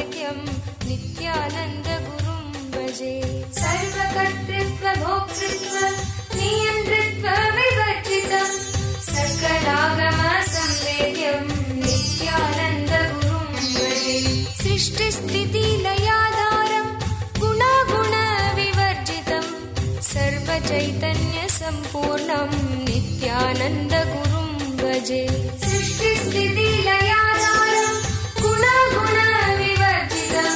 संवेद्यं नित्यानन्द गुरुं भजे। सर्वकर्तृत्व भोक्तृत्व नियन्त्रित्व विवर्जितं सकलागम संवेद्यं नित्यानन्द गुरुं भजे। सृष्टिस्थिति लयाधारं गुणागुण विवर्जितं सर्वचैतन्य सम्पूर्णं नित्यानन्द गुरुं भजे। सृष्टिस्थिति लयाधारं गुणागुण विवर्जितं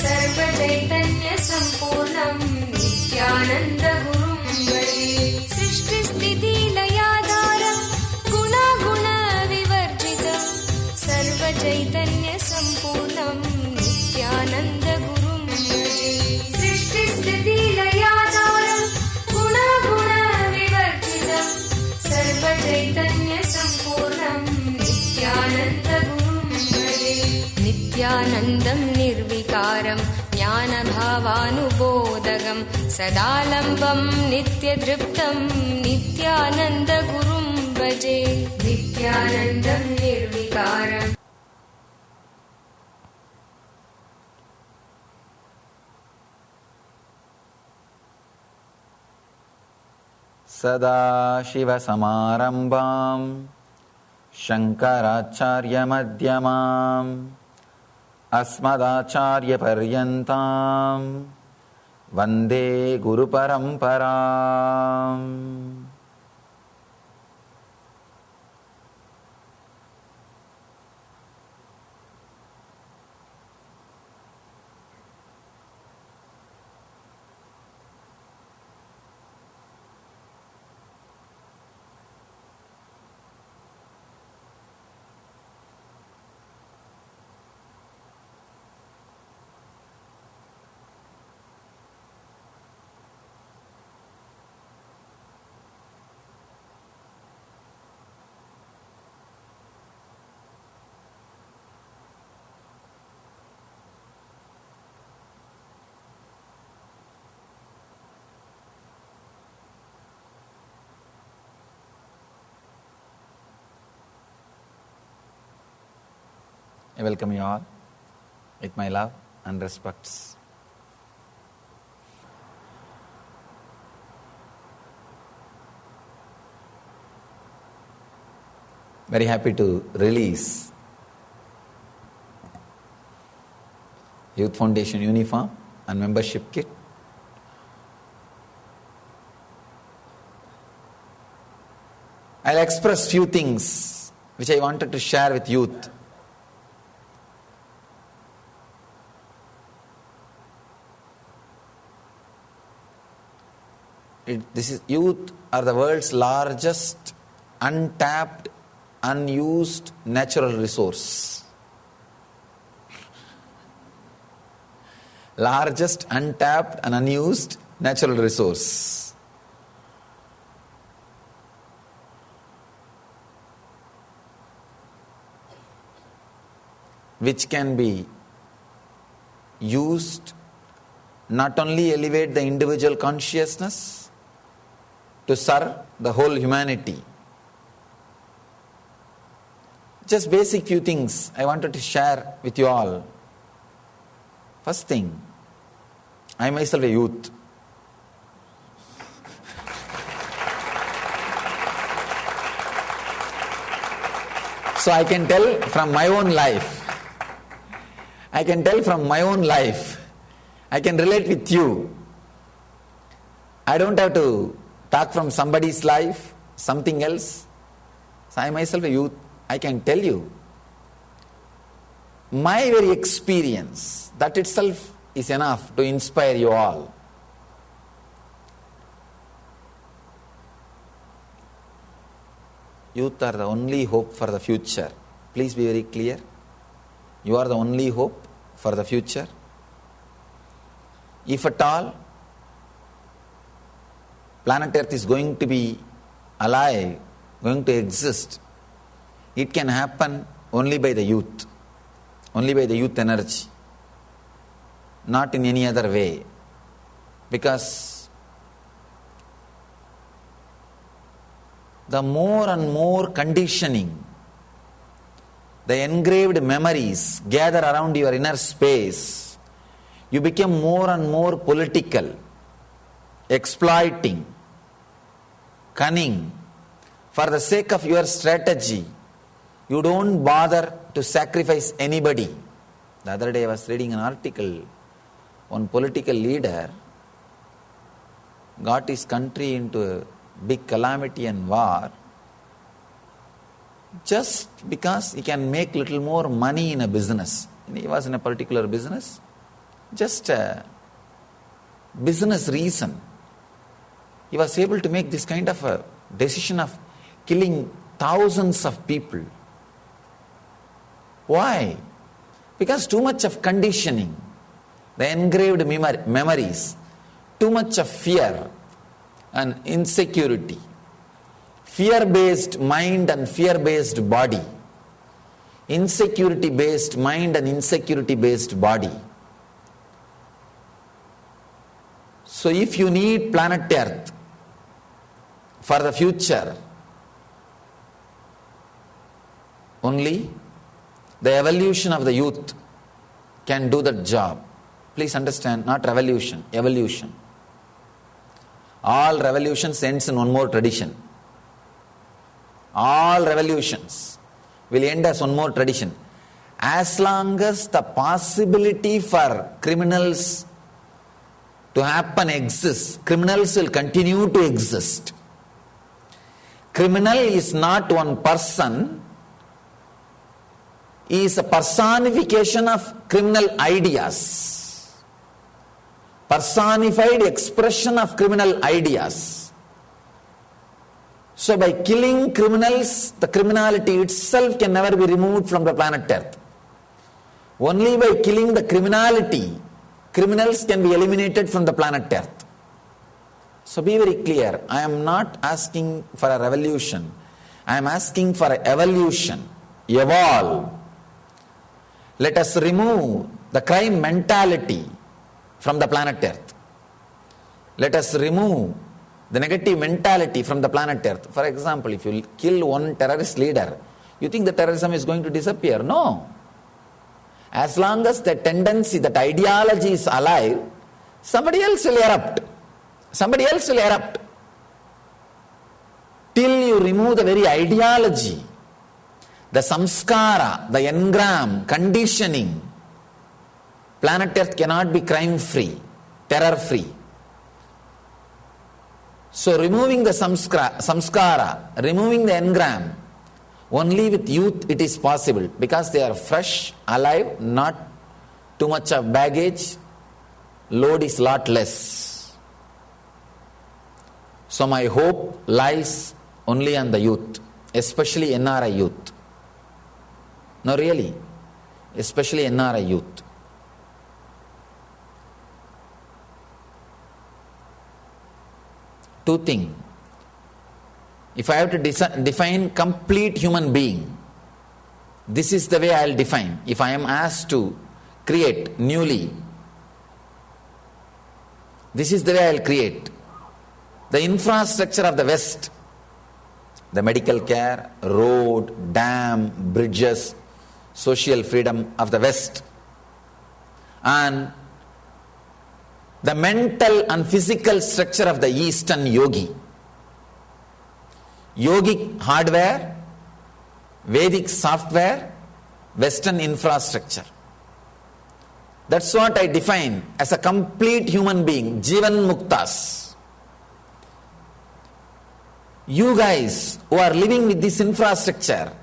सर्वचैतन्य सम्पूर्णं नित्यानन्द गुरुं भजे। सृष्टिस्थिति लयाधारं गुणागुण विवर्जितं सर्वचैतन्य सम्पूर्णं नित्यानन्द गुरुं भजे। सृष्टिस्थिति लयाधारं गुणागुण विवर्जितं सर्वचैतन्य सम्पूर्णं नित्यानन्द गुरुं भजे। नित्यानन्दं निर्विकारं ज्ञानभावानुबोधकं सदालम्बं नित्यतृप्तं नित्यानन्द गुरुं भजे। नित्यानन्दं निर्विकारम् सदाशिवसमारम्भां शङ्कराचार्यमध्यमाम् अस्मदाचार्यपर्यन्तां वन्दे गुरुपरम्पराम्। I welcome you all with my love and respects. Very happy to release Youth Foundation uniform and membership kit. I'll express few things which I wanted to share with youth. Youth are the world's largest untapped, unused natural resource. Largest untapped and unused natural resource. Which can be used not only elevate the individual consciousness, to serve the whole humanity. Just basic few things I wanted to share with you all. First thing, I myself a youth. So I can tell from my own life. I can relate with you. I don't have to talk from somebody's life, something else. So I myself a youth, I can tell you. My very experience, that itself is enough to inspire you all. Youth are the only hope for the future. Please be very clear. You are the only hope for the future. If at all, planet Earth is going to be alive, going to exist, it can happen only by the youth. Only by the youth energy. Not in any other way. Because the more and more conditioning, the engraved memories gather around your inner space, you become more and more political, exploiting, cunning. For the sake of your strategy, you don't bother to sacrifice anybody. The other day I was reading an article. One political leader got his country into a big calamity and war just because he can make little more money in a business. He was in a particular business, just a business reason. He was able to make this kind of a decision of killing thousands of people. Why? Because too much of conditioning, the engraved memories, too much of fear and insecurity, fear-based mind and fear-based body, insecurity-based mind and insecurity-based body. So if you need planet Earth for the future, only the evolution of the youth can do that job. Please understand, not revolution, evolution. All revolutions ends in one more tradition. All revolutions will end as one more tradition. As long as the possibility for criminals to happen exists, criminals will continue to exist. Criminal is not one person, he is a personification of criminal ideas, personified expression of criminal ideas. So by killing criminals, the criminality itself can never be removed from the planet Earth. Only by killing the criminality, criminals can be eliminated from the planet Earth. So be very clear, I am not asking for a revolution, I am asking for an evolution, evolve. Let us remove the crime mentality from the planet Earth. Let us remove the negative mentality from the planet Earth. For example, if you kill one terrorist leader, you think the terrorism is going to disappear? No. As long as the tendency, that ideology is alive, somebody else will erupt. Somebody else will erupt. Till you remove the very ideology, the samskara, the engram, conditioning, planet Earth cannot be crime-free, terror-free. So removing the samskara, removing the engram, only with youth it is possible, because they are fresh, alive, not too much of baggage, load is lot less. So my hope lies only on the youth, especially NRI youth. No, really, especially NRI youth. Two things. If I have to define complete human being, this is the way I will define. If I am asked to create newly, this is the way I will create. The infrastructure of the West, the medical care, road, dam, bridges, social freedom of the West, and the mental and physical structure of the Eastern yogi. Yogic hardware, Vedic software, Western infrastructure. That's what I define as a complete human being, Jivan Muktas. You guys who are living with this infrastructure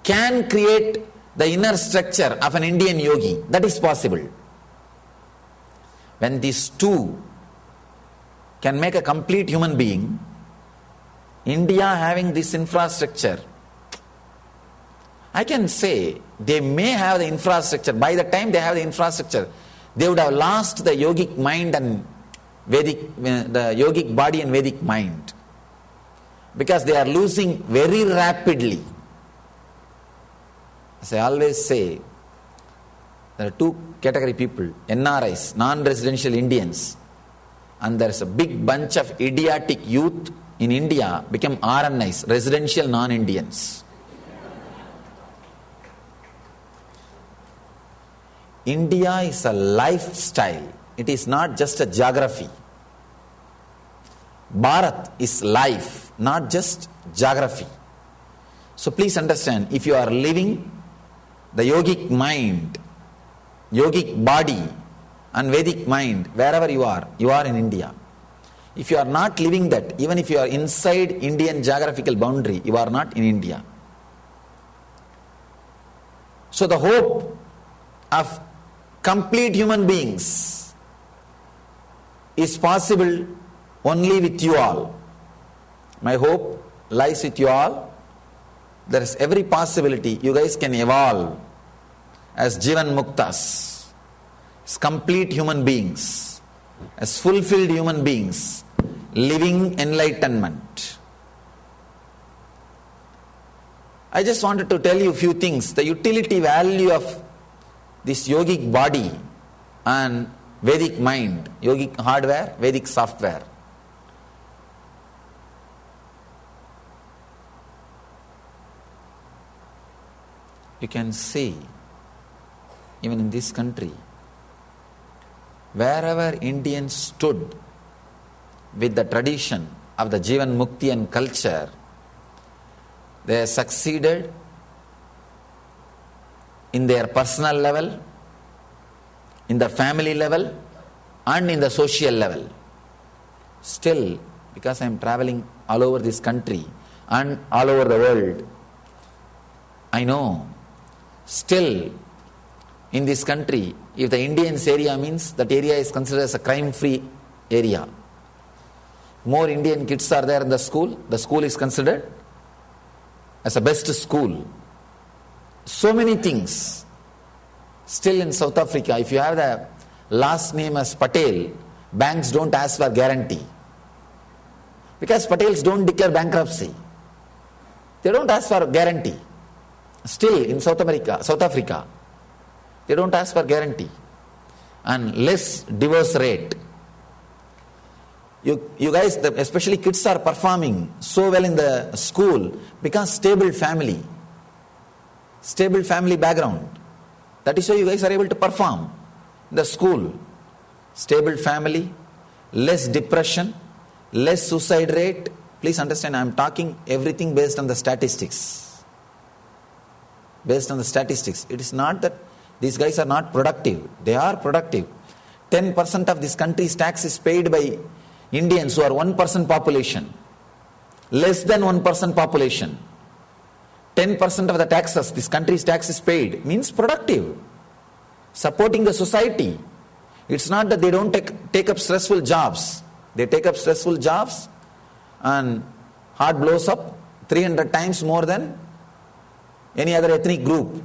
can create the inner structure of an Indian yogi. That is possible. When these two can make a complete human being, India having this infrastructure, I can say they may have the infrastructure. By the time they have the infrastructure, they would have lost the yogic mind and Vedic, the yogic body and Vedic mind, because they are losing very rapidly. As I always say, there are two category people, NRIs, non-residential Indians, and there is a big bunch of idiotic youth in India become RNIs, residential non-Indians. India is a lifestyle. It is not just a geography. Bharat is life, not just geography. So please understand, if you are living the yogic mind, yogic body and Vedic mind, wherever you are in India. If you are not living that, even if you are inside Indian geographical boundary, you are not in India. So the hope of complete human beings is possible only with you all. My hope lies with you all. There is every possibility you guys can evolve as Jivan Muktas, as complete human beings, as fulfilled human beings, living enlightenment. I just wanted to tell you a few things. The utility value of this yogic body and Vedic mind, yogic hardware, Vedic software. You can see, even in this country, wherever Indians stood with the tradition of the Jivan Mukti and culture, they succeeded in their personal level, in the family level, and in the social level. Still, because I am traveling all over this country and all over the world, I know, still in this country, if the Indians area means, that area is considered as a crime-free area. More Indian kids are there in the school is considered as a best school. So many things. Still in South Africa, if you have the last name as Patel, banks don't ask for guarantee. Because Patels don't declare bankruptcy. They don't ask for guarantee. Still in South Africa, they don't ask for guarantee. And less divorce rate. You guys, especially kids, are performing so well in the school because stable family background. That is why you guys are able to perform in the school. Stable family, less depression, less suicide rate. Please understand, I am talking everything based on the statistics. Based on the statistics. It is not that these guys are not productive. They are productive. 10% of this country's tax is paid by Indians who are 1% population. Less than 1% population. 10% of the taxes, this country's tax is paid, means productive. Supporting the society. It's not that they don't take up stressful jobs. They take up stressful jobs and heart blows up 300 times more than any other ethnic group.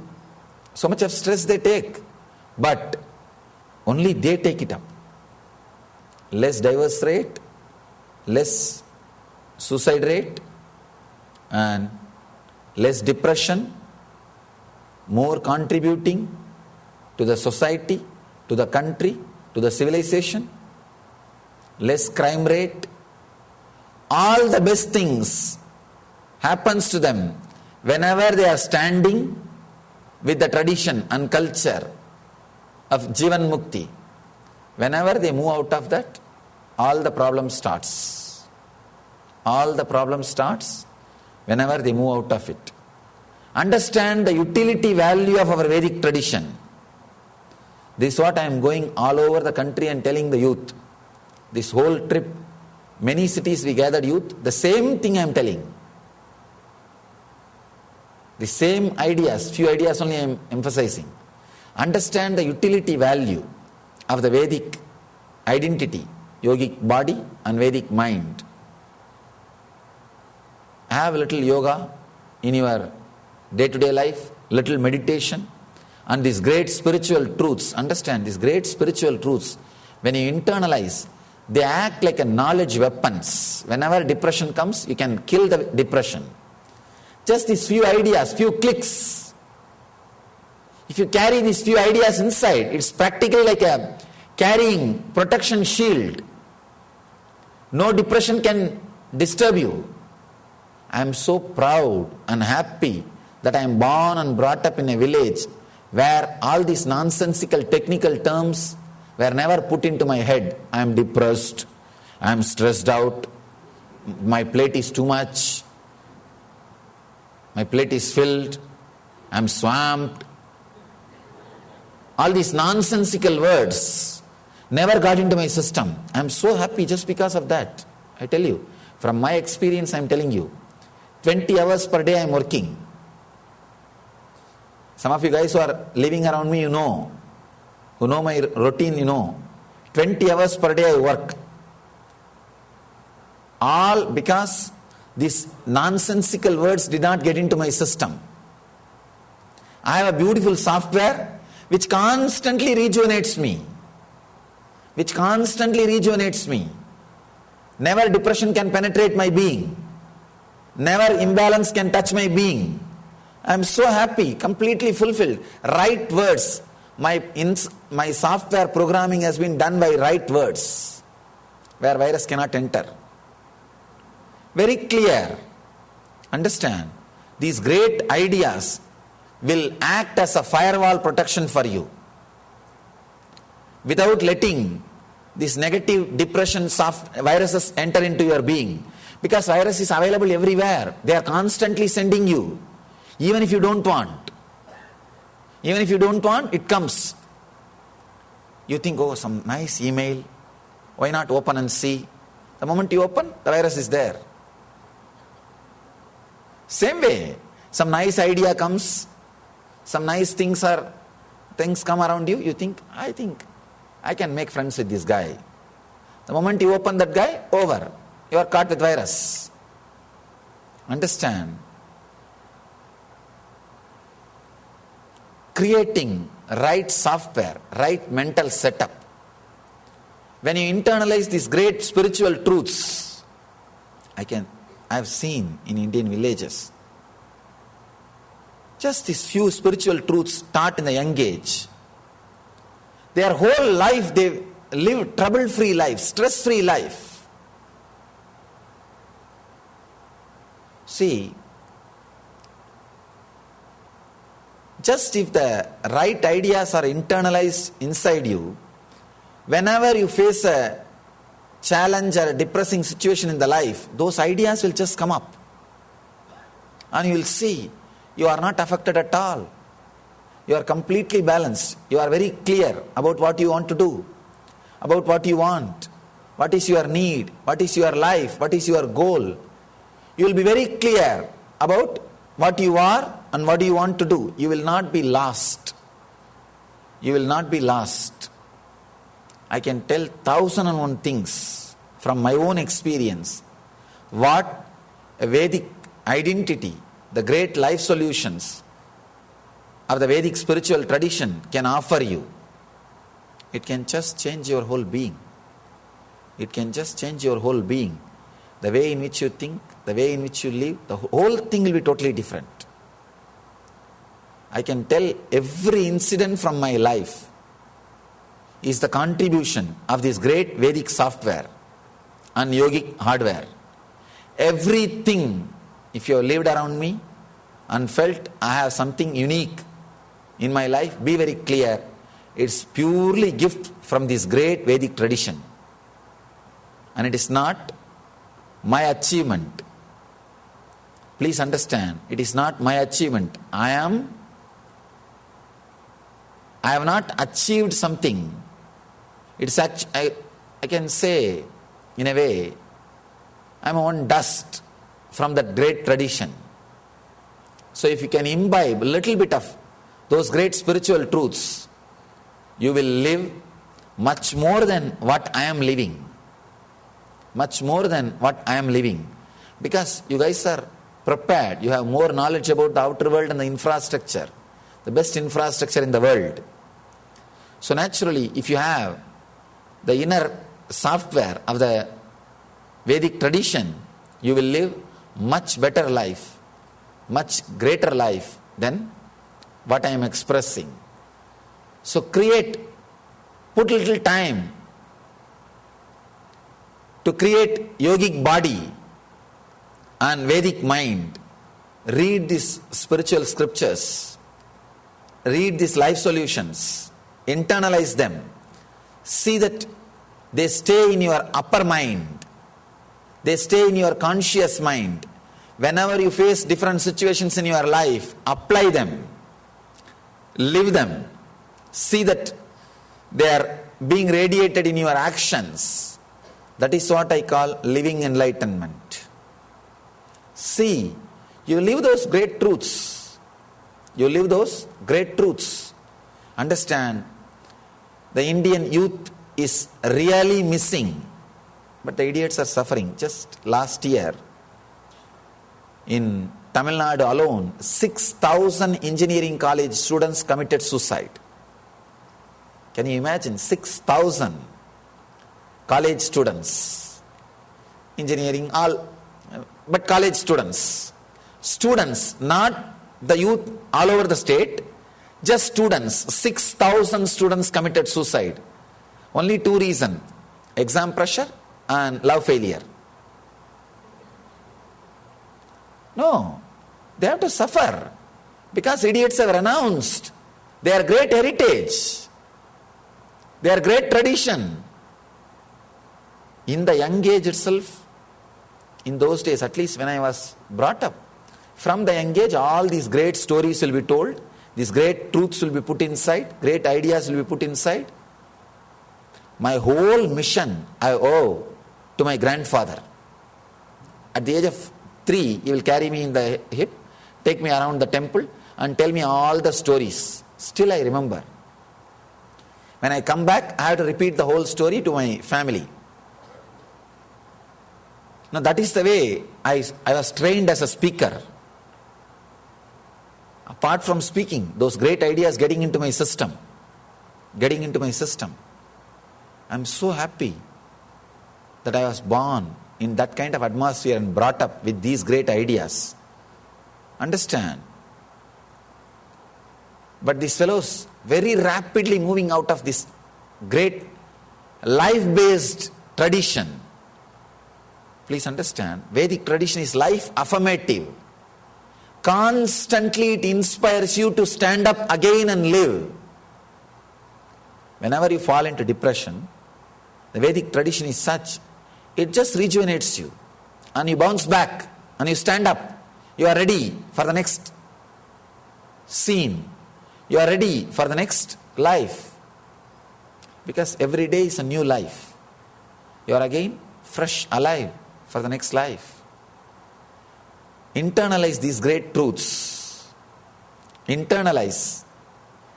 So much of stress they take. But only they take it up. Less divorce rate, less suicide rate, and less depression, more contributing to the society, to the country, to the civilization, less crime rate. All the best things happens to them whenever they are standing with the tradition and culture of Jivan Mukti. Whenever they move out of that, all the problem starts. All the problem starts whenever they move out of it. Understand the utility value of our Vedic tradition. This is what I am going all over the country and telling the youth. This whole trip, many cities we gathered youth, the same thing I am telling. The same ideas, few ideas only I am emphasizing. Understand the utility value of the Vedic identity, yogic body and Vedic mind. Have a little yoga in your day-to-day life, little meditation, and these great spiritual truths. Understand these great spiritual truths. When you internalize, they act like a knowledge weapons. Whenever depression comes, you can kill the depression. Just these few ideas, few clicks. If you carry these few ideas inside, it's practically like a carrying protection shield. No depression can disturb you. I am so proud and happy that I am born and brought up in a village where all these nonsensical technical terms were never put into my head. I am depressed, I am stressed out, my plate is too much, my plate is filled, I am swamped. All these nonsensical words never got into my system. I am so happy just because of that. I tell you, from my experience I am telling you, 20 hours per day I am working. Some of you guys who are living around me, who know my routine, 20 hours per day I work. All because these nonsensical words did not get into my system. I have a beautiful software which constantly rejuvenates me. Never depression can penetrate my being. Never imbalance can touch my being. I am so happy, completely fulfilled. Right words. My software programming has been done by right words, where virus cannot enter. Very clear. Understand? These great ideas will act as a firewall protection for you, without letting these negative depression viruses enter into your being. Because virus is available everywhere. They are constantly sending you. Even if you don't want. It comes. You think, some nice email. Why not open and see? The moment you open, the virus is there. Same way, some nice idea comes. Some nice things come around you. You think, I can make friends with this guy. The moment you open that guy, over. You are caught with virus. Understand? Creating right software, right mental setup. When you internalize these great spiritual truths, I have seen in Indian villages, just these few spiritual truths taught in a young age. Their whole life they live trouble-free life, stress-free life. See, just if the right ideas are internalized inside you, whenever you face a challenge or a depressing situation in the life, those ideas will just come up. And you will see, you are not affected at all. You are completely balanced. You are very clear about what you want to do, about what you want, what is your need, what is your life, what is your goal. You will be very clear about what you are and what you want to do. You will not be lost. I can tell 1,001 things from my own experience. What a Vedic identity, the great life solutions of the Vedic spiritual tradition can offer you. It can just change your whole being. The way in which you think, the way in which you live, the whole thing will be totally different. I can tell every incident from my life is the contribution of this great Vedic software and yogic hardware. Everything, if you have lived around me and felt I have something unique in my life, be very clear. It's purely gift from this great Vedic tradition. And it is not my achievement. Please understand, it is not my achievement. I have not achieved something. It's I can say, in a way, I'm on dust from that great tradition. So if you can imbibe a little bit of those great spiritual truths, you will live much more than what I am living. Because you guys are prepared. You have more knowledge about the outer world and the infrastructure. The best infrastructure in the world. So naturally, if you have the inner software of the Vedic tradition, you will live much better life, much greater life than what I am expressing. So put little time to create yogic body and Vedic mind. Read these spiritual scriptures read these life solutions, internalize them, see that they stay in your upper mind, they stay in your conscious mind. Whenever you face different situations in your life, apply them, live them, see that they are being radiated in your actions. That is what I call living enlightenment. See, you live those great truths. You live those great truths. Understand, the Indian youth is really missing, but the idiots are suffering. Just last year, in Tamil Nadu alone, 6,000 engineering college students committed suicide. Can you imagine? 6,000 college students, engineering, all, but college students. Students, not the youth all over the state, just students. 6,000 students committed suicide. Only two reasons: exam pressure and love failure. No, they have to suffer because idiots have renounced their great heritage, their great tradition. In the young age itself, in those days, at least when I was brought up, from the young age, all these great stories will be told, these great truths will be put inside, great ideas will be put inside. My whole mission I owe to my grandfather. At the age of 3, he will carry me in the hip, take me around the temple and tell me all the stories. Still I remember. When I come back, I have to repeat the whole story to my family. Now that is the way I was trained as a speaker. Apart from speaking, those great ideas getting into my system. I'm so happy that I was born in that kind of atmosphere and brought up with these great ideas. Understand? But these fellows very rapidly moving out of this great life-based tradition. Please understand, Vedic tradition is life affirmative. Constantly it inspires you to stand up again and live. Whenever you fall into depression, the Vedic tradition is such, it just rejuvenates you. And you bounce back and you stand up. You are ready for the next scene. You are ready for the next life. Because every day is a new life. You are again fresh, alive for the next life. Internalize these great truths. Internalize.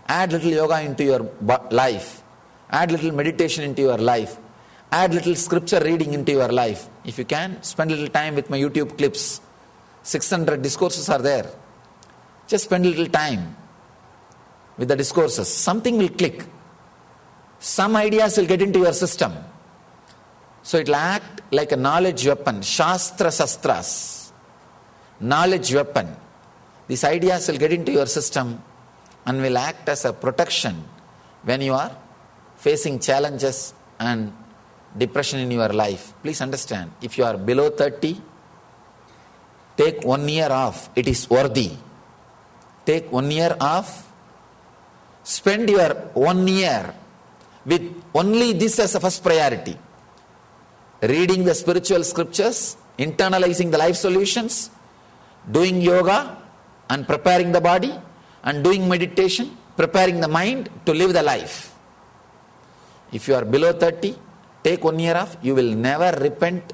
Add little yoga into your life. Add little meditation into your life. Add little scripture reading into your life. If you can, spend a little time with my YouTube clips. 600 discourses are there. Just spend a little time with the discourses. Something will click. Some ideas will get into your system. So it will act like a knowledge weapon. Shastra Sastras. Knowledge weapon. These ideas will get into your system and will act as a protection when you are facing challenges and depression in your life. Please understand, if you are below 30, take 1 year off. It is worthy. Take 1 year off. Spend your 1 year with only this as a first priority. Reading the spiritual scriptures, internalizing the life solutions, doing yoga and preparing the body, and doing meditation, preparing the mind to live the life. If you are below 30, take 1 year off. You will never repent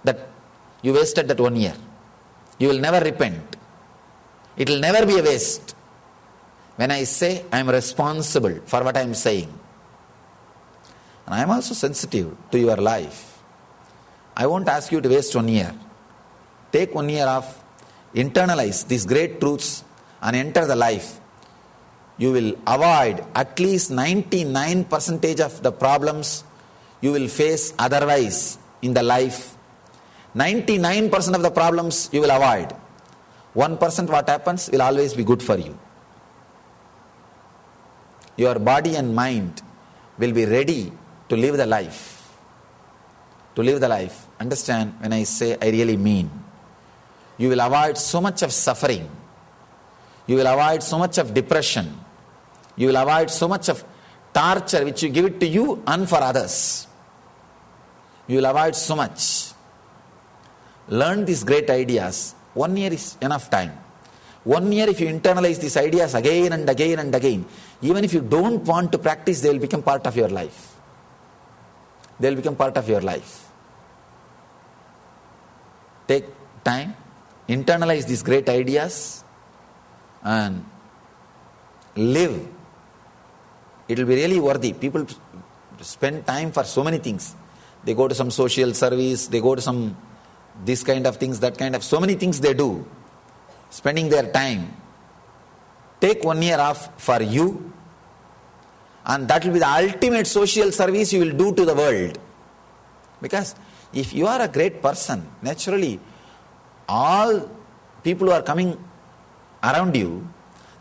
that you wasted that 1 year. You will never repent. It will never be a waste. When I say I am responsible for what I am saying, and I am also sensitive to your life, I won't ask you to waste 1 year. Take 1 year off, internalize these great truths and enter the life. You will avoid at least 99% of the problems you will face otherwise in the life. 99% of the problems you will avoid. 1% what happens will always be good for you. Your body and mind will be ready to live the life. To live the life. Understand, when I say, I really mean. You will avoid so much of suffering. You will avoid so much of depression. You will avoid so much of torture which you give it to you and for others. You will avoid so much. Learn these great ideas. 1 year is enough time. 1 year if you internalize these ideas again and again and again, even if you don't want to practice, they will become part of your life. They will become part of your life. Take time, internalize these great ideas and live. It will be really worthy. People spend time for so many things. They go to some social service, they go to some this kind of things, that kind of, so many things they do, spending their time. Take 1 year off for you, and that will be the ultimate social service you will do to the world. Because if you are a great person, naturally, all people who are coming around you,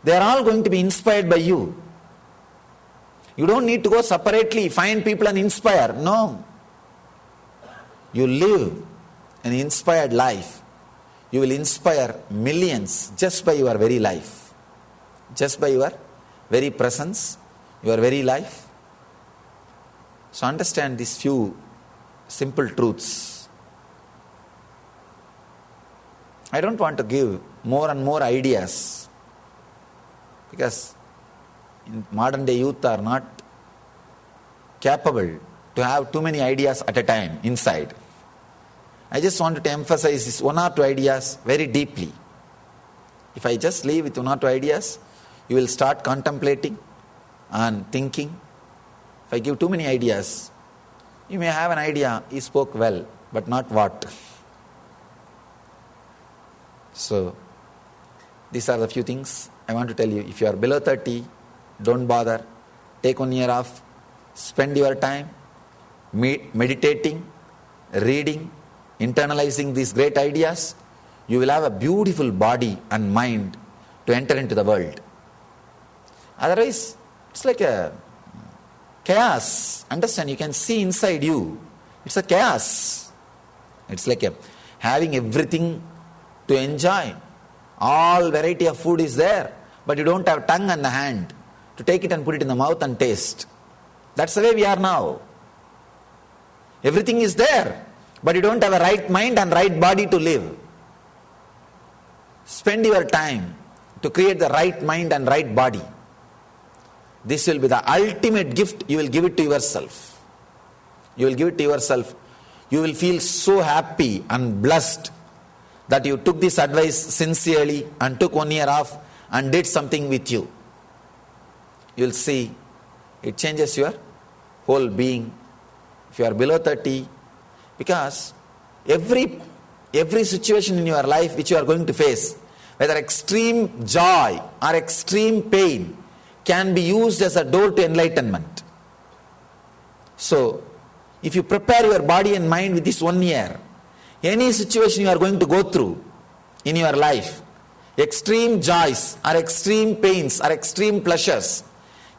they are all going to be inspired by you. You don't need to go separately, find people and inspire. No. You live an inspired life. You will inspire millions just by your very life. Just by your very presence, your very life. So understand these few simple truths. I don't want to give more and more ideas, because modern day youth are not capable to have too many ideas at a time inside. I just wanted to emphasize this 1 or 2 ideas very deeply. If I just leave with 1 or 2 ideas, you will start contemplating and thinking. If I give too many ideas, you may have an idea, he spoke well, but not what. So, these are the few things I want to tell you. If you are below 30, don't bother. Take 1 year off. Spend your time meditating, reading, internalizing these great ideas. You will have a beautiful body and mind to enter into the world. Otherwise, it's like a chaos. Understand? You can see inside you. It's a chaos. It's like having everything to enjoy. All variety of food is there, but you don't have tongue and the hand to take it and put it in the mouth and taste. That's the way we are now. Everything is there, but you don't have a right mind and right body to live. Spend your time to create the right mind and right body. This will be the ultimate gift. You will give it to yourself. You will give it to yourself. You will feel so happy and blessed that you took this advice sincerely and took 1 year off and did something with you. You will see it changes your whole being. If you are below 30, because every situation in your life which you are going to face, whether extreme joy or extreme pain, can be used as a door to enlightenment. So, if you prepare your body and mind with this 1 year, any situation you are going to go through in your life, extreme joys or extreme pains or extreme pleasures,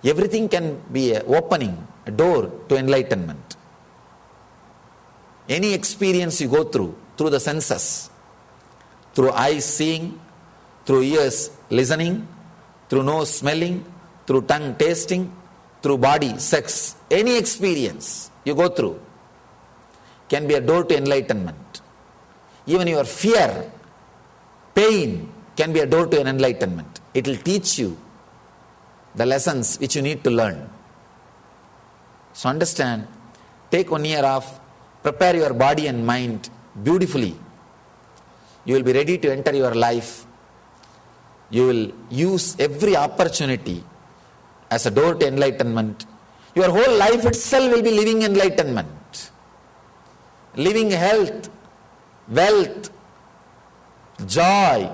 everything can be an opening, a door to enlightenment. Any experience you go through the senses, through eyes seeing, through ears listening, through nose smelling, through tongue tasting, through body sex, any experience you go through can be a door to enlightenment. Even your fear, pain can be a door to an enlightenment. It will teach you the lessons which you need to learn. So understand, take 1 year off, prepare your body and mind beautifully. You will be ready to enter your life. You will use every opportunity as a door to enlightenment. Your whole life itself will be living enlightenment. Living health, wealth, joy,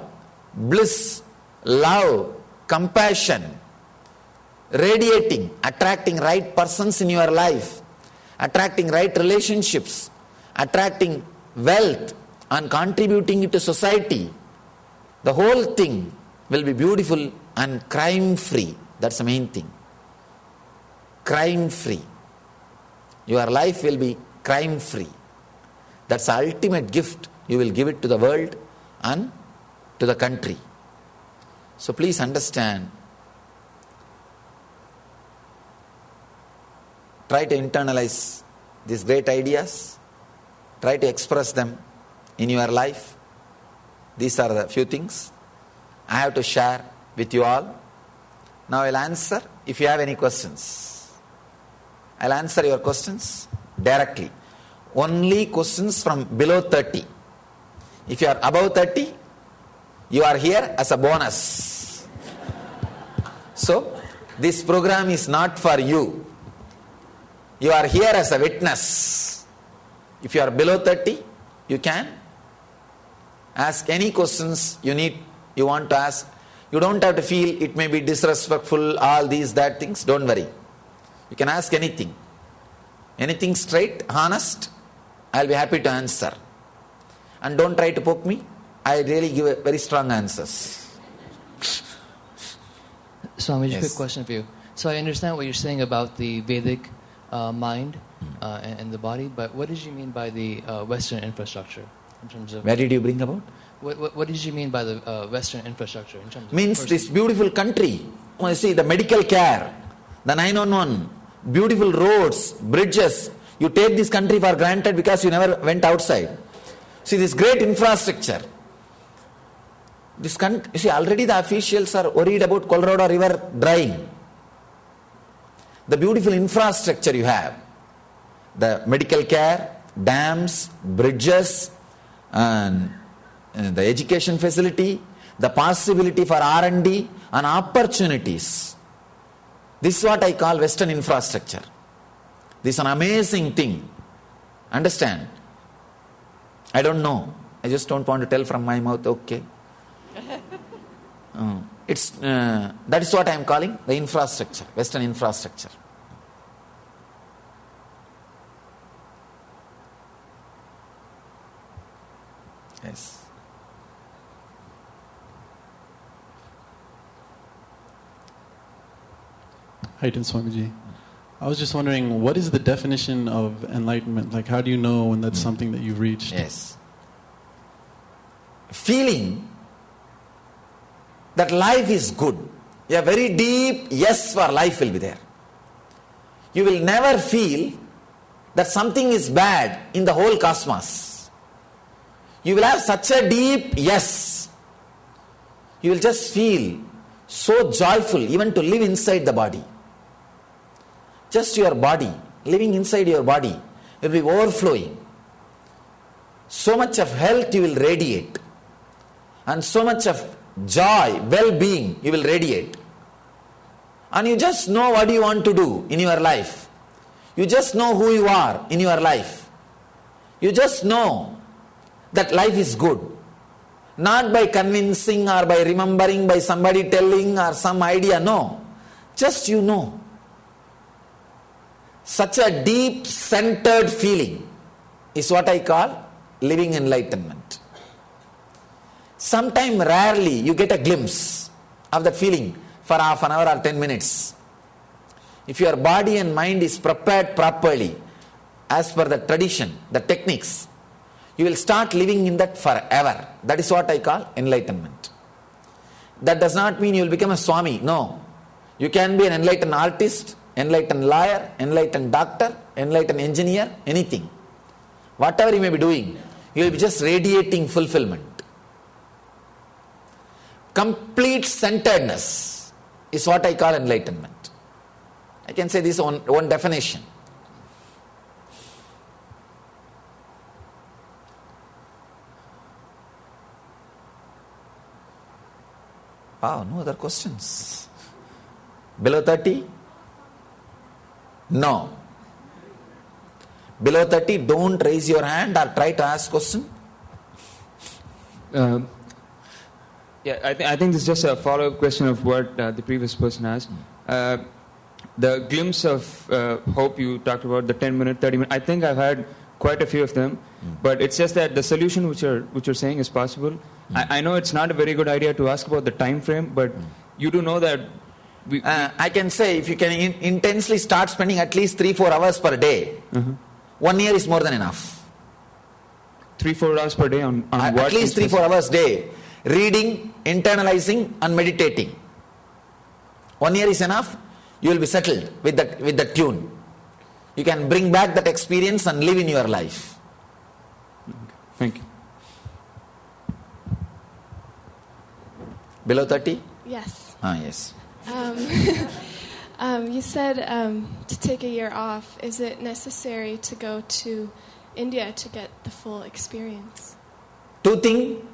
bliss, love, compassion, radiating, attracting right persons in your life, attracting right relationships, attracting wealth and contributing it to society. The whole thing will be beautiful and crime-free. That's the main thing. Crime-free. Your life will be crime-free. That's the ultimate gift. You will give it to the world and to the country. So please understand. Try to internalize these great ideas. Try to express them in your life. These are the few things I have to share with you all. Now I'll answer if you have any questions. I'll answer your questions directly. Only questions from below 30. If you are above 30, you are here as a bonus. So, this program is not for you. You are here as a witness. If you are below 30, you can ask any questions you want to ask. You don't have to feel it may be disrespectful, all these, that things. Don't worry. You can ask anything. Anything straight, honest, I'll be happy to answer. And don't try to poke me. I really give very strong answers. Swamiji, Yes. quick question for you. So I understand what you're saying about the Vedic mind and the body, but what did you mean by the Western infrastructure in terms of? Where did you bring about? What did you mean by the Western infrastructure in terms of? Means this beautiful country. You see, the medical care, the 911, beautiful roads, bridges. You take this country for granted because you never went outside. See, this great infrastructure. This country, you see, already the officials are worried about Colorado River drying. The beautiful infrastructure you have, the medical care, dams, bridges, and the education facility, the possibility for R&D and opportunities. This is what I call Western infrastructure. This is an amazing thing. Understand? I don't know. I just don't want to tell from my mouth, okay. That is what I am calling the infrastructure, Western infrastructure. Yes. Hi, Swamiji. I was just wondering, what is the definition of enlightenment? Like, how do you know when that's something that you've reached? Yes. Feeling that life is good. A very deep yes for life will be there. You will never feel that something is bad in the whole cosmos. You will have such a deep yes. You will just feel so joyful even to live inside the body. Just your body, living inside your body will be overflowing. So much of health you will radiate. And so much of joy, well-being you will radiate. And you just know what you want to do in your life. You just know who you are in your life. You just know that life is good. Not by convincing or by remembering, by somebody telling or some idea, no. Just you know. Such a deep centered feeling is what I call living enlightenment. Sometime rarely you get a glimpse of that feeling for half an hour or 10 minutes. If your body and mind is prepared properly, as per the tradition, the techniques, you will start living in that forever. That is what I call enlightenment. That does not mean you will become a Swami. No. You can be an enlightened artist, enlightened lawyer, enlightened doctor, enlightened engineer, anything. Whatever you may be doing, you will be just radiating fulfillment. Complete centeredness is what I call enlightenment. I can say this one definition. Wow, no other questions. Below 30? No. Below 30, don't raise your hand or try to ask question. Yeah, I think this is just a follow-up question of what the previous person asked. The glimpse of hope you talked about, the 10-minute, 30-minute, I think I've had quite a few of them, but it's just that the solution which you're saying is possible. I know it's not a very good idea to ask about the time frame, but you do know that I can say if you can intensely start spending at least 3-4 hours per day, 1 year is more than enough. 3-4 hours per day on what? At least 3-4 hours a day. reading, internalizing and meditating. 1 year is enough. You will be settled with that tune. You can bring back that experience and live in your life. Thank you. Below 30? Yes. Yes. You said to take a year off. Is it necessary to go to India to get the full experience? Two things.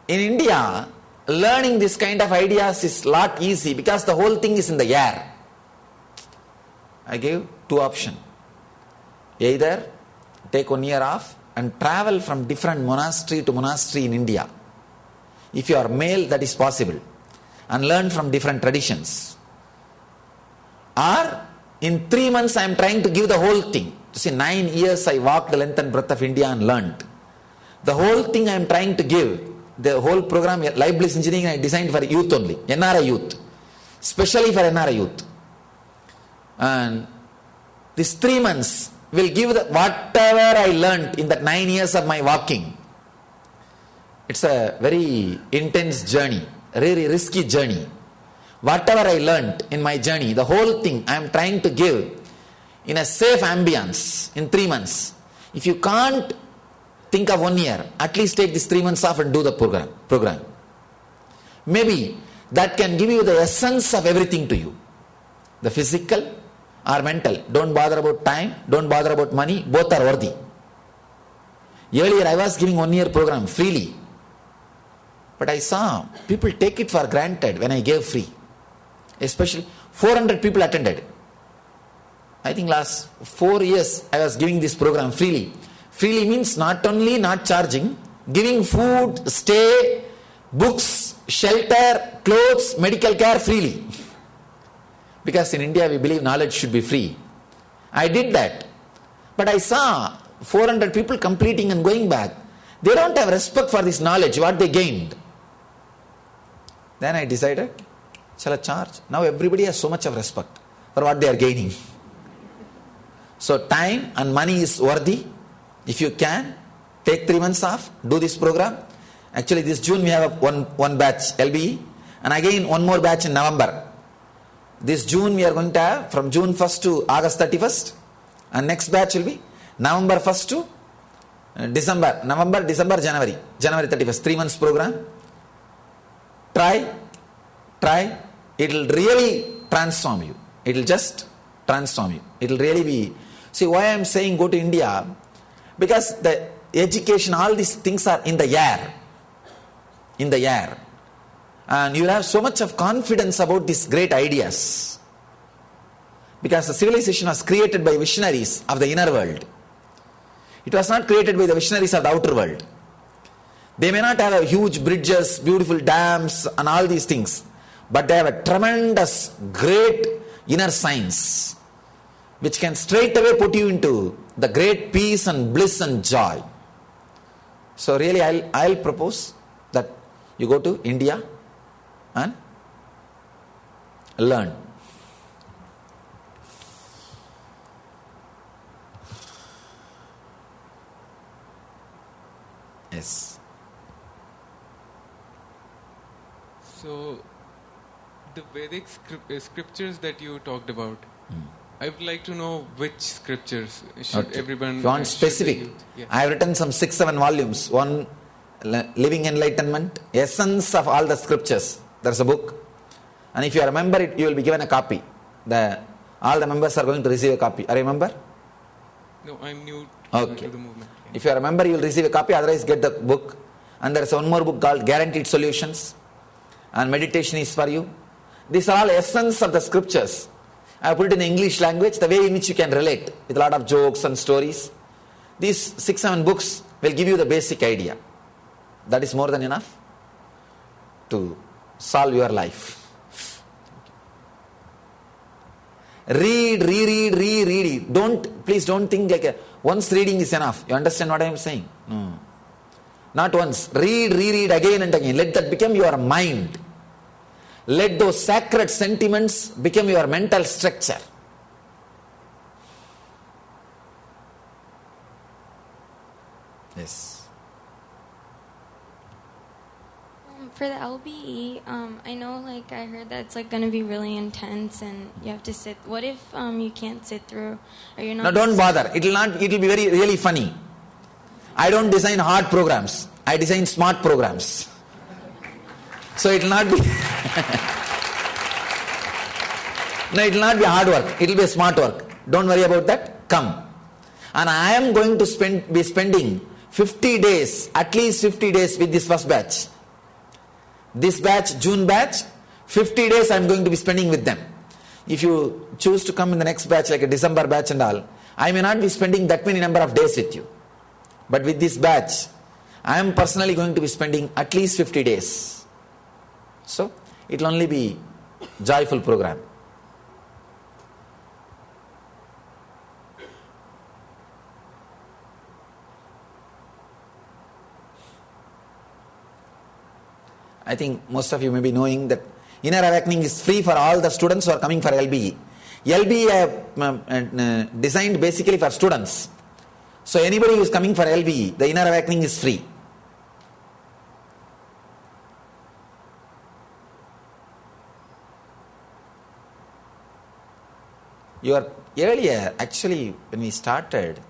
In India, learning this kind of ideas is lot easy because the whole thing is in the air. I gave two options. Either take 1 year off and travel from different monastery to monastery in India. If you are male, that is possible. And learn from different traditions. Or in 3 months I am trying to give the whole thing. You see, 9 years I walked the length and breadth of India and learned. The whole thing I am trying to give. The whole program, Life Bliss Engineering, I designed for youth only. NRI youth. Especially for NRI youth. And these 3 months will give whatever I learned in that 9 years of my walking. It's a very intense journey, a really risky journey. Whatever I learned in my journey, the whole thing I am trying to give in a safe ambience in 3 months. If you can't think of 1 year, at least take these 3 months off and do the program. Maybe that can give you the essence of everything to you. The physical or mental. Don't bother about time, don't bother about money, both are worthy. Earlier I was giving 1 year program freely. But I saw people take it for granted when I gave free. Especially 400 people attended. I think last 4 years I was giving this program freely. Freely means not only not charging, giving food, stay, books, shelter, clothes, medical care freely. Because in India we believe knowledge should be free. I did that. But I saw 400 people completing and going back. They don't have respect for this knowledge, what they gained. Then I decided, shall I charge? Now everybody has so much of respect for what they are gaining. So time and money is worthy. If you can, take 3 months off, do this program. Actually this June we have one batch, LBE, and again one more batch in November. This June we are going to have from June 1st to August 31st, and next batch will be November 1st to December, January 31st, 3 months program. Try, it will really transform you. It will just transform you. It will really be, see why I am saying go to India, because the education, all these things are in the air. And you will have so much of confidence about these great ideas. Because the civilization was created by visionaries of the inner world. It was not created by the visionaries of the outer world. They may not have huge bridges, beautiful dams and all these things. But they have a tremendous, great inner science. Which can straight away put you into the great peace and bliss and joy. So really I'll propose that you go to India and learn. Yes. So, the Vedic scriptures that you talked about, I would like to know which scriptures should everyone... If you want specific, I have written some 6-7 volumes. One, Living Enlightenment, Essence of all the scriptures. There's a book. And if you remember it, you will be given a copy. All the members are going to receive a copy. Are you a member? No, I'm new to the movement. If you remember, you will receive a copy, otherwise get the book. And there is one more book called Guaranteed Solutions. And meditation is for you. These are all essence of the scriptures. I have put it in the English language, the way in which you can relate with a lot of jokes and stories. These 6-7 books will give you the basic idea. That is more than enough to solve your life. Read it. Please don't think like once reading is enough. You understand what I am saying? No. Not once. Read again and again. Let that become your mind. Let those sacred sentiments become your mental structure. Yes. For the LBE, I know, like, I heard that it's like going to be really intense, and you have to sit. What if you can't sit through, or you're not? No, don't bother. It will be really funny. I don't design hard programs. I design smart programs. So it will not be. No, it will not be hard work. It will be smart work. Don't worry about that. Come. And I am going to be spending 50 days, at least 50 days with this first batch. This batch, June batch, 50 days I am going to be spending with them. If you choose to come in the next batch, like a December batch and all, I may not be spending that many number of days with you. But with this batch, I am personally going to be spending at least 50 days. So, it will only be joyful program. I think most of you may be knowing that Inner Awakening is free for all the students who are coming for LBE. LBE designed basically for students. So anybody who is coming for LBE, the Inner Awakening is free. Earlier, actually, when we started,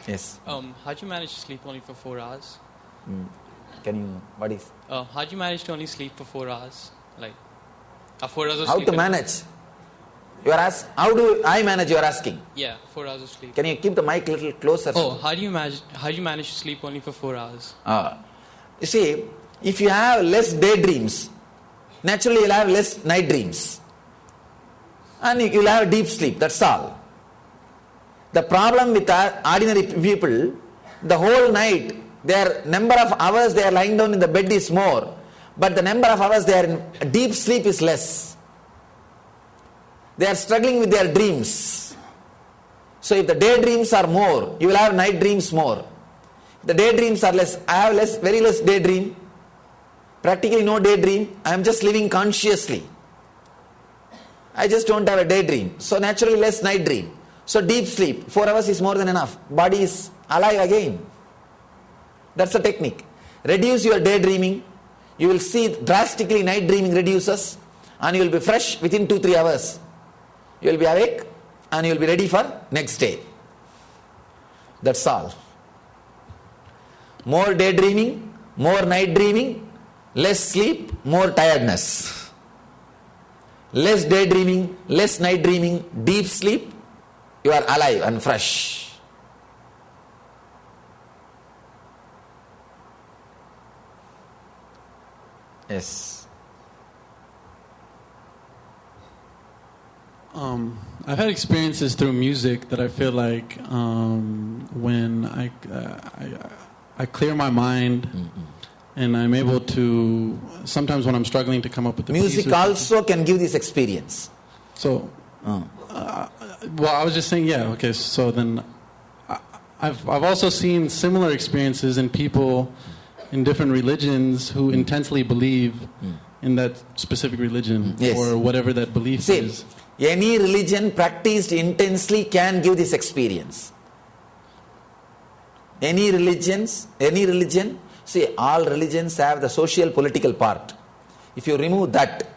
yes. How'd you manage to sleep only for 4 hours? What is? How'd you manage to only sleep for 4 hours? Like, 4 hours of How sleep? to manage? How do I manage, you are asking? Yeah, 4 hours of sleep. Can you keep the mic a little closer? How do you manage to sleep only for 4 hours? You see, if you have less daydreams, naturally you'll have less night dreams. And you'll have deep sleep, that's all. The problem with ordinary people, the whole night, their number of hours they are lying down in the bed is more, but the number of hours they are in deep sleep is less. They are struggling with their dreams. So if the daydreams are more, you will have night dreams more. If the daydreams are less, I have very less daydream, practically no daydream. I am just living consciously. I just don't have a daydream. So naturally less night dream. So deep sleep, 4 hours is more than enough. Body is alive again. That's the technique. Reduce your daydreaming. You will see drastically night dreaming reduces, and you will be fresh within 2-3 hours. You will be awake and you will be ready for next day. That's all. More daydreaming, more night dreaming, less sleep, more tiredness. Less daydreaming, less night dreaming, deep sleep, you are alive and fresh. Yes. I've had experiences through music that I feel like when I clear my mind and I'm able to, sometimes when I'm struggling to come up with the music also can give this experience. So, well, I was just saying, yeah, okay, so then I've also seen similar experiences in people in different religions who intensely believe in that specific religion or whatever that belief is. Any religion practiced intensely can give this experience. Any religion, see, all religions have the social political part. If you remove that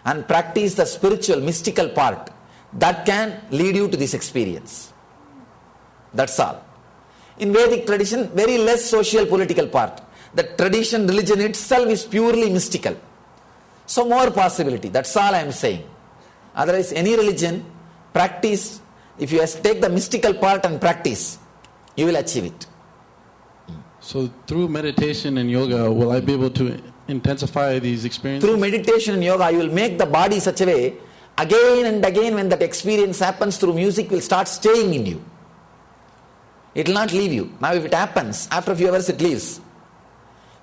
and practice the spiritual mystical part, that can lead you to this experience. That's all. In Vedic tradition, very less social political part. The tradition, religion itself is purely mystical. So more possibility, that's all I am saying. Otherwise, any religion, practice, if you take the mystical part and practice, you will achieve it. So through meditation and yoga, will I be able to intensify these experiences? Through meditation and yoga, you will make the body such a way, again and again when that experience happens through music, will start staying in you. It will not leave you. Now if it happens, after a few hours it leaves.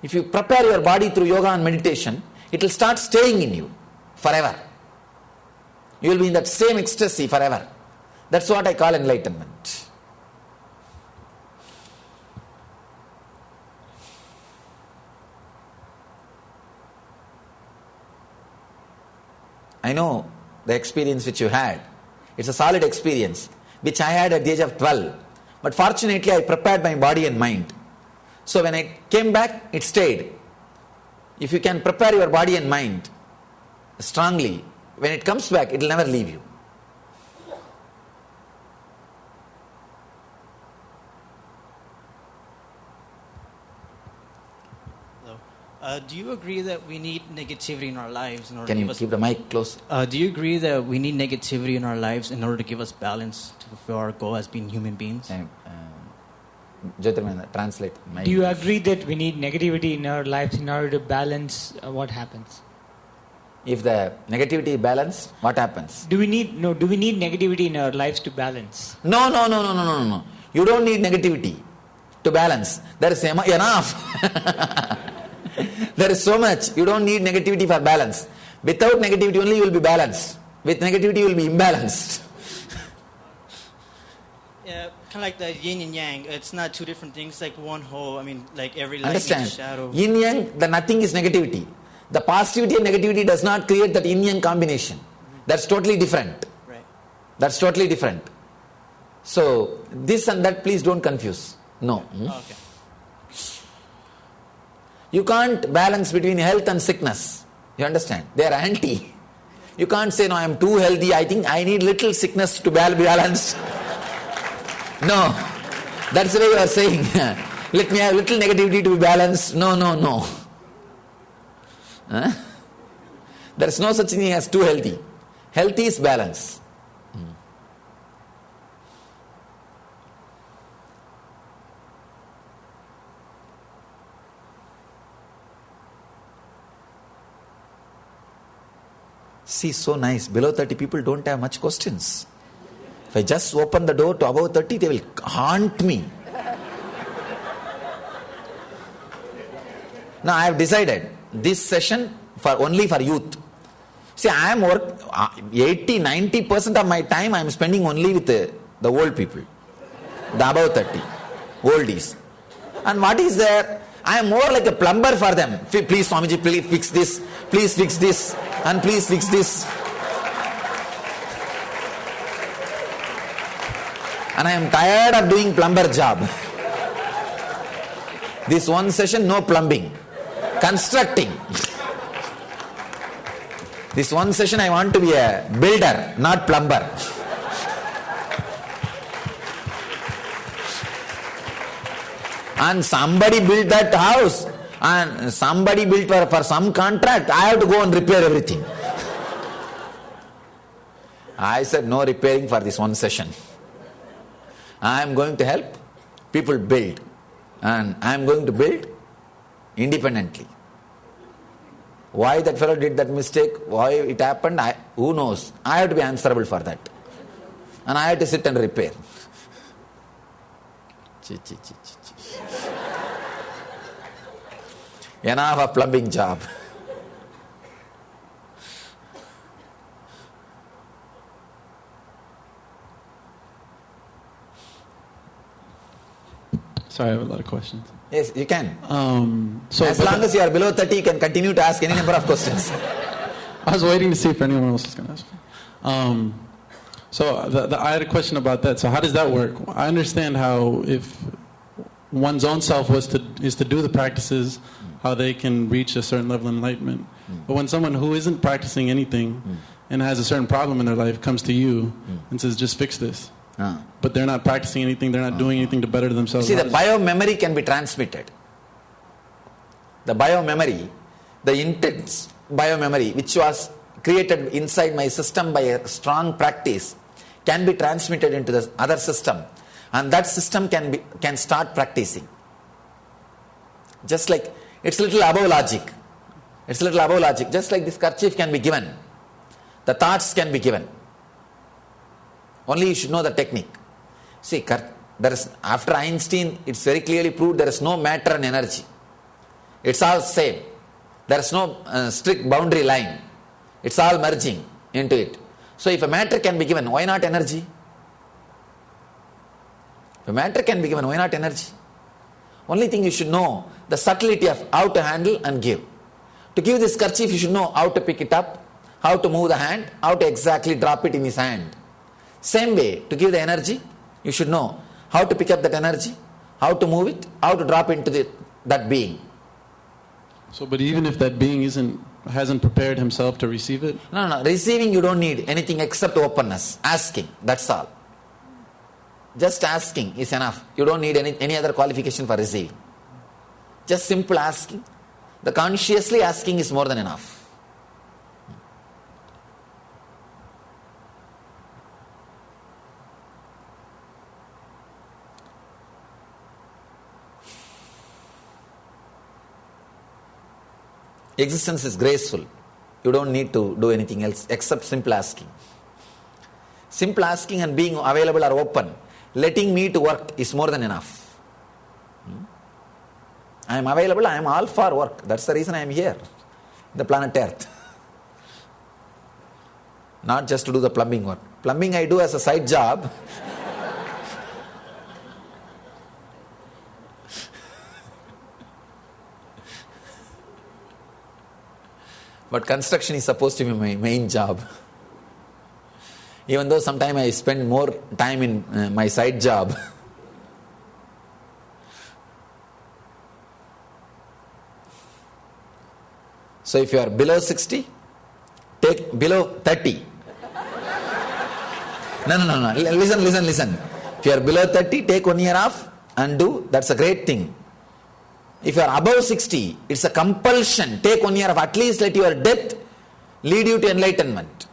If you prepare your body through yoga and meditation, it will start staying in you forever. You will be in that same ecstasy forever. That's what I call enlightenment. I know the experience which you had. It's a solid experience, which I had at the age of 12. But fortunately, I prepared my body and mind. So when I came back, it stayed. If you can prepare your body and mind strongly, when it comes back, it will never leave you. Do you agree that we need negativity in our lives in order Can to you give us... keep the mic close? Do you agree that we need negativity in our lives in order to give us balance to fulfill our goal as being human beings? Jyotirmana, translate. Do you agree that we need negativity in our lives in order to balance what happens? If the negativity is balanced, what happens? Do we need negativity in our lives to balance? No. You don't need negativity to balance. There is enough. There is so much. You don't need negativity for balance. Without negativity only you will be balanced. With negativity you will be imbalanced. Yeah, kind of like the yin and yang. It's not two different things, like one whole. I mean, like every light Understand? needs a shadow. Yin yang, the nothing is negativity. The positivity and negativity does not create that yin yang combination. That's totally different. Right. That's totally different. So, this and that, please don't confuse. No. Okay. You can't balance between health and sickness. You understand? They are anti. You can't say, no, I am too healthy. I think I need little sickness to be balanced. No. That's the way you are saying. Let me have little negativity to be balanced. No. Huh? There is no such thing as too healthy. Healthy is balance. See, so nice. Below 30 people don't have much questions. If I just open the door to above 30, they will haunt me. Now I have decided this session only for youth. See, I am 80-90% of my time I am spending only with the old people. The above 30. Oldies. And what is there? I am more like a plumber for them. Please, Swamiji, please fix this. Please fix this. And please fix this. And I am tired of doing plumber job. This one session, no plumbing. Constructing. This one session I want to be a builder, not plumber. And somebody built that house, and somebody built for some contract, I have to go and repair everything. I said no repairing for this one session. I am going to help people build, and I am going to build independently. Why that fellow did that mistake, why it happened, who knows? I have to be answerable for that. And I have to sit and repair. Enough of plumbing job. Sorry, I have a lot of questions. Yes, you can. So as long as you are below 30, you can continue to ask any number of questions. I was waiting to see if anyone else was going to ask. I had a question about that. So how does that work? I understand how if one's own self is to do the practices, how they can reach a certain level of enlightenment. But when someone who isn't practicing anything and has a certain problem in their life comes to you and says, just fix this. But they're not practicing anything, they're not doing anything to better themselves. See, the bio-memory can be transmitted. The bio-memory, the intense bio-memory, which was created inside my system by a strong practice, can be transmitted into the other system. And that system can start practicing. Just like, it's a little above logic. It's a little above logic. Just like this kerchief can be given. The thoughts can be given. Only you should know the technique. See, after Einstein, it's very clearly proved there is no matter and energy. It's all same. There is no strict boundary line. It's all merging into it. So if a matter can be given, why not energy? If a matter can be given, why not energy? Only thing you should know, the subtlety of how to handle and give. To give this kerchief, you should know how to pick it up, how to move the hand, how to exactly drop it in his hand. Same way, to give the energy, you should know how to pick up that energy, how to move it, how to drop into that being. So, but even if that being hasn't prepared himself to receive it? No. Receiving, you don't need anything except openness. Asking, that's all. Just asking is enough. You don't need any other qualification for receiving. Just simple asking. The consciously asking is more than enough. Existence is graceful. You don't need to do anything else except simple asking. Simple asking and being available or open, letting me to work is more than enough. I am available, I am all for work. That's the reason I am here, the planet Earth. Not just to do the plumbing work. Plumbing I do as a side job. But construction is supposed to be my main job. Even though sometimes I spend more time in my side job. So if you are below 60, take below 30. No. Listen. If you are below 30, take 1 year off and do. That's a great thing. If you are above 60, it's a compulsion. Take 1 year off. At least let your death lead you to enlightenment.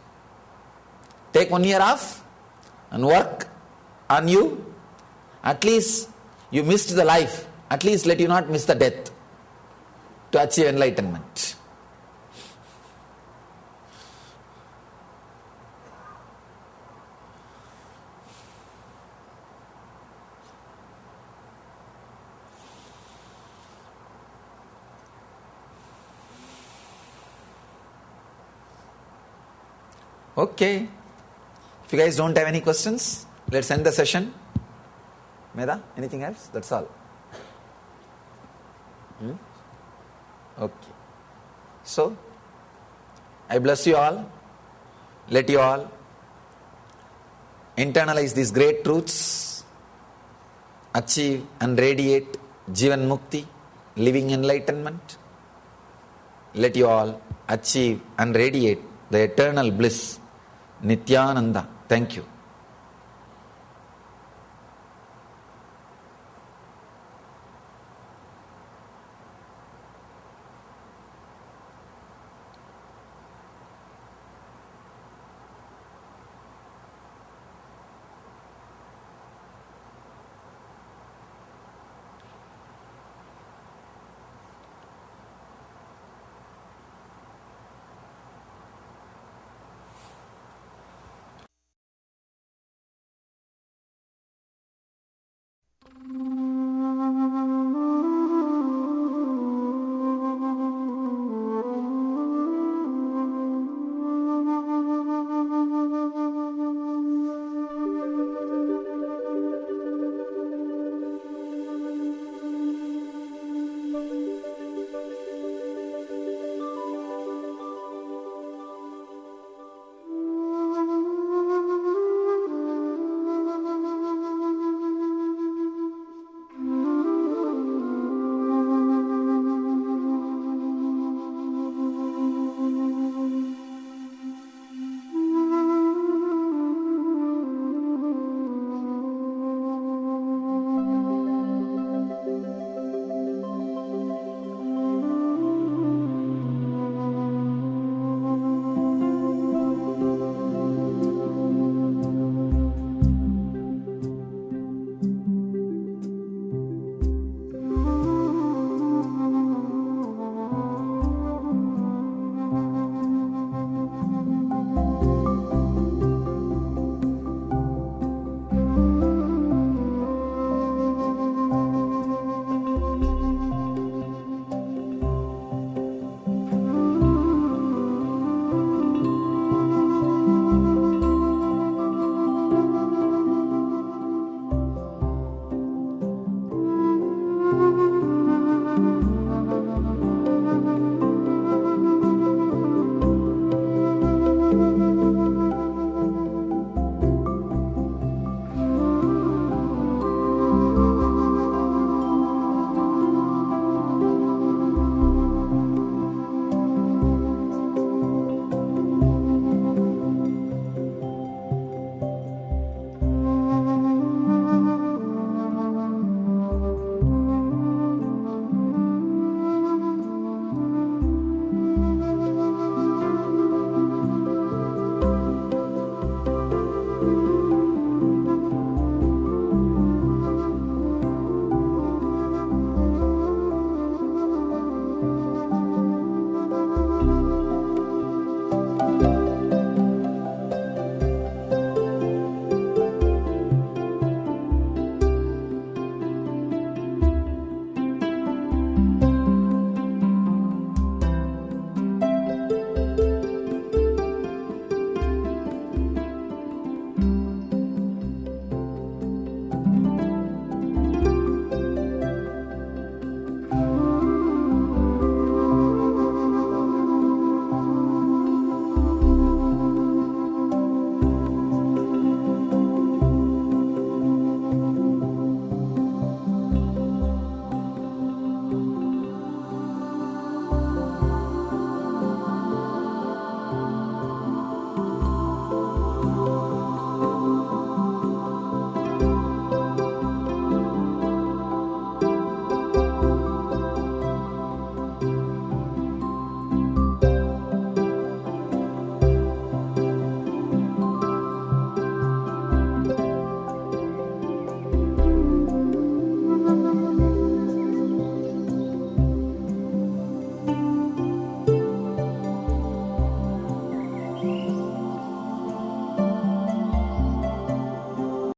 Take 1 year off and work on you. At least you missed the life. At least let you not miss the death to achieve enlightenment. Okay. If you guys don't have any questions, let's end the session. Meda, anything else? That's all. Okay. So, I bless you all. Let you all internalize these great truths, achieve and radiate Jivan Mukti, living enlightenment. Let you all achieve and radiate the eternal bliss, Nithyananda. Thank you.